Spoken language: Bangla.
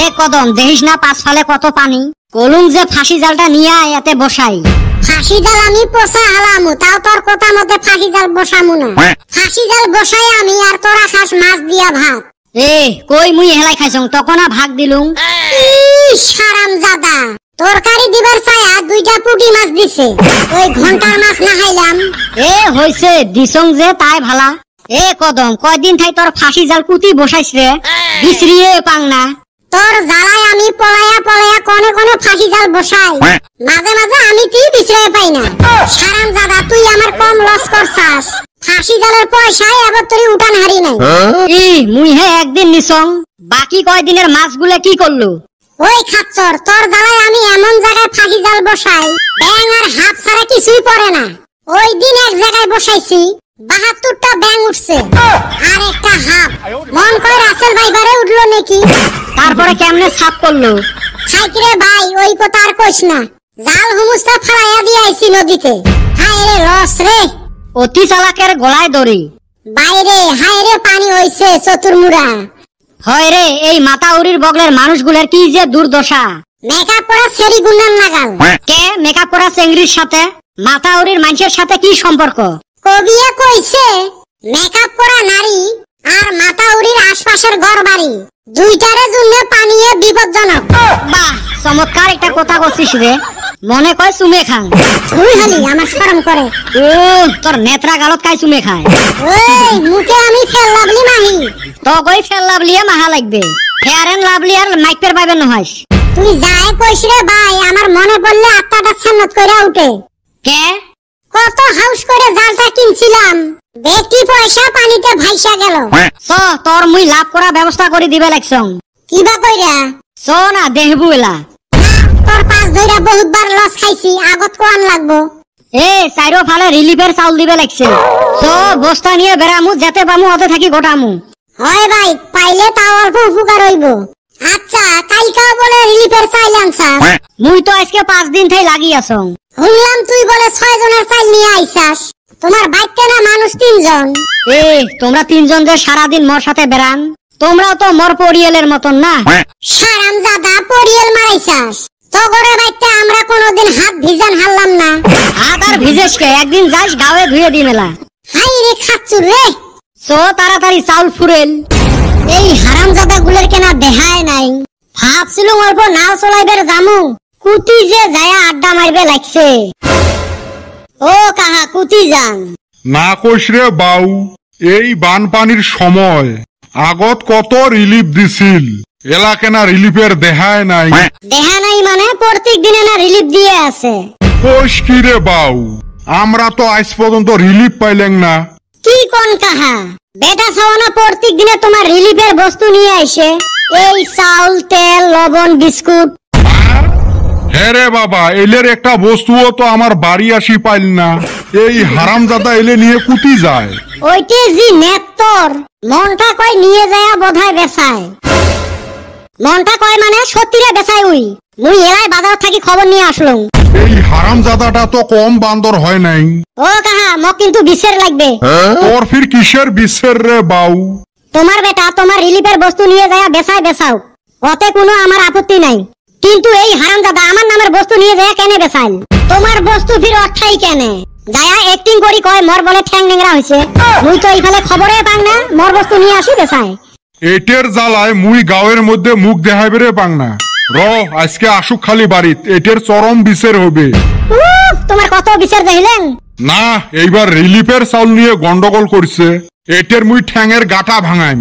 এ কদম দেখিস না পাঁচ ফালে কত পানি, কলুম যে ফাঁসি জালটা নিয়ে আয় এতে বসাই। ফাঁসি জাল আমি পোষা হালামু, তাও তোর কথা মতে ফাঁসি জাল বসামু না। ফাঁসি জাল বসাই আমি আর তোরা খাস মাছ দিয়া ভাত। এ কই মুই হেলাই খাইছং তখন ভাগ দিলুম। হারামজাদা, তরকারি দিবার চায়া দুইটা পুঁটি মাছ দিছে, ওই ঘন্টার মাছ না খাইলাম। এ হইছে দিছং যে তাই ভালা। এ কদম কয়দিন থাই তোর ফাঁসি জাল কুতি বসাইছ রে, বিছরিয়ে পাং না। তোর জ্বালায় আমি পলায়া পলায়া কোনে কোনে ফাঁসি জাল বসাই, মাঝে মাঝে আমি তুই বিছরাই পাই না। হারামজাদা, তুই আমার কম লস করছাস। ফাঁসি জালের পয়সায় এবার তোর উঠান হারি নাই। ই মুই হে একদিন নিছং, বাকি কয়দিনের মাছগুলো কি করলো? ওই খাচ্চর, তোর জ্বালায় আমি এমন জায়গায় ফাঁসি জাল বসাই ব্যাং আর হাত ছাড়া কিছুই পড়ে না। ওই দিন এক জায়গায় বসাইছি ৭২টা ব্যাং উঠছে আর একটা হাফ। মন কয় রাসেল ভাইবারে উঠলো নাকি। তারপরে কেমনে সাফ করলো? খাইকিরে ভাই, ওই কথা আর কইস না। জাল হুমুস্তা ফালাইয়া দিয়ে আইছি নদীতে। হায় রে লস রে, অতি চালাকের গলায় দড়ি। বাইরে হায় রে পানি হইছে চতুর্মুড়া। হয় রে, এই মাতাউরির বগলের মানুষগুলোর কি যে দুর্দশা। মেকআপ করা সেরি গুন্ডার নাগাল। কে মেকআপ করা চেংড়ির সাথে মাতাউরির মানুষের সাথে কি সম্পর্ক? কবিয়া কইছে মেকআপ করা নারী আর মাতাউরির আশপাশের ঘর বাড়ি দুইটারে জন্য পানিয়ে বিপজ্জনক। বাহ, চমৎকার একটা কথা কইছিস রে, মনে কয় চুমে খাং। তুই হলি আমার শরম করে। ও তোর নেত্রা গালত কাই চুমে খায়। ওই মুখে আমি ফেল লাভলি মাহি, তো কই ফেল লাভলিয়ে মাহা লাগবে, ফেয়ার এন্ড লাভলি আর মাইকের পাইবেন নহইস। তুই যাই কইস রে ভাই, আমার মনে পড়লে আত্মাটা ছান্নত কইরা উঠে। কে কত হাউস করে জালটা কিনছিলাম, বেটি পয়সা পানিতে ভাইসা গেল। চ তোর মুই লাভ করা ব্যবস্থা করে দিবে লাগছং। কিবা কইরা চ না দেখবু এলা। তোর পাঁচ ধইরা বহুতবার লস খাইছি, আগত কোয়ান লাগবো। এ চাইরো ফালে রিলিফের চাউল দিবে লাগছে। চ বস্তা নিয়ে বেড়ামু, যেতে পামু ওতে থাকি গোটামু। হয় ভাই, পাইলে তাও অল্প উপকার হইব। আচ্ছা, কালকা বলে রিলিফের চাইল আনছাস? মুই তো আজকে 5 দিন থাই লাগি আছং। শুনলাম তুই বলে 6 জনের চাইল নিয়ে আইছাস। তোমার বাইতে না মানুষ 3 জন। এ তোমরা 3 জন যে সারাদিন মোর সাথে বেড়ান, তোমরাও তো মোর পরিয়ালের মতন না। হারামজাদা, পরিয়াল মারাইছাস। তগরে বাইতে আমরা কোনোদিন হাত ভিজান হারলাম না। হাত আর ভিজেস কে, একদিন যাস গাঁয়ে ধুয়ে দি মেলা। হাই রে খাচ্চুর রে। চো তাড়াতাড়ি চাউল ফুরেল। এই হারামজাদা গুলের কেনা দেখায় নাই। ভাবছিলুম অল্প নাও চলাইবার জামু, কুতি যে যায়া আড্ডা মারবে লাগছে। ও কাহা কুতি যান না কইস রে বাউ, এই বানপানির সময় আগত কত রিলিফ দিছিল, এলা কেনা রিলিফের দেখায় নাই। দেখা নাই মানে প্রত্যেক দিনে না রিলিফ দিয়ে আছে। কইস কি রে বাউ, আমরা তো আজ পর্যন্ত রিলিফ পাইলেন না। কি কোন কাহা, বেটা ছাওয়ানা প্রত্যেক দিনে তোমার রিলিফের বস্তু নিয়ে আইসে, এই চাউল তেল লবণ বিস্কুট। হ্যাঁ রে বাবা, এলের একটা বস্তুও তো আমার বাড়ি আসি পাইল না। এই হারামজাদা এলে নিয়ে কুতি যায়। ওইটে জি নেত্তর মনটা কয় নিয়ে যায় বোধহয় বেচায়। মনটা কয় মানে সত্যিরে বেচায়। মুই এলাই বাজার থাকি খবর নিয়ে আসলুম। এই হারামজাদাটা তো কম বান্দর হয় নাই। ও কাহা, মোক কিন্তু বিশের লাগবে। তোর ফির কিসের বিশ্বের রে বাউ? তোমার বেটা তোমার রিলিফের বস্তু নিয়ে যায় বেচায় বেচাও, ওতে কোনো আমার আপত্তি নাই। কিন্তু এই হারামজাদা আমার নামের বস্তু নিয়ে যায় কেনে বেচাইল? তোমার বস্তু ফির অঠাই কেনে যায়া অ্যাক্টিং করি কয় মোর বলে ঠ্যাং ডেংরা হইছে। মুই তো এইফালে খবরে পাং না, মোর বস্তু নিয়ে আসি বেচায়। এটের জ্বালায় মুই গাঁয়ের মধ্যে মুখ দেখাইবে রে পাং না। র আজকে আসুক খালি বাড়িত, এটের চরম বিচার হবে। তোমার কত বিচার দেখিলেন না, এইবার রিলিফের চাউল নিয়ে গন্ডগোল করছে, এটের মুই ঠ্যাঙের গাটা ভাঙাইম।